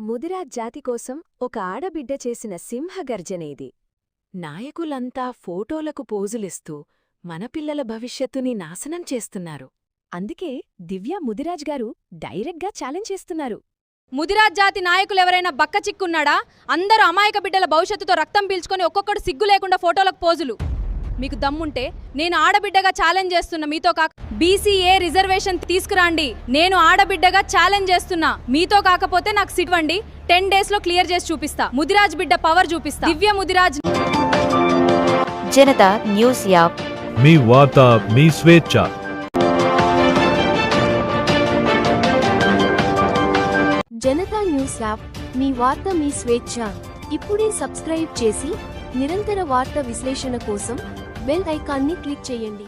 ముదిరాజ్ జాతి కోసం ఒక ఆడబిడ్డ చేసిన సింహగర్జన ఇది. నాయకులంతా ఫోటోలకు పోజులిస్తూ మన పిల్లల భవిష్యత్తుని నాశనం చేస్తున్నారు. అందుకే దివ్య ముదిరాజ్ గారు డైరెక్ట్గా ఛాలెంజ్ చేస్తున్నారు. ముదిరాజ్ జాతి నాయకులెవరైనా బక్క చిక్కున్నాడా? అందరూ అమాయక బిడ్డల భవిష్యత్తుతో రక్తం పీల్చుకొని ఒక్కొక్కడు సిగ్గు లేకుండా ఫోటోలకు పోజులు. మీకు దమ్ముంటే నేను ఆడబిడ్డగా ఛాలెంజ్ చేస్తున్నా, మీతో బీసీఏ రిజర్వేషన్ తీసుకురాండి. నేను ఆడబిడ్డగా ఛాలెంజ్ చేస్తున్నా, మీతో కాకపోతే నాకు సిట్వండి. 10 days లో క్లియర్ చేసి చూపిస్తా. ముదిరాజ్ బిడ్డ పవర్ చూపిస్తా. దివ్య ముదిరాజ్. జనతా న్యూస్ యాప్, మీ వార్త మీ స్వేచ్ఛ. జనతా న్యూస్ యాప్, మీ వార్త మీ స్వేచ్ఛ. ఇప్పుడే సబ్స్క్రైబ్ చేసి నిరంతర వార్త విశ్లేషణ కోసం బెల్ ఐకాన్ని క్లిక్ చేయండి.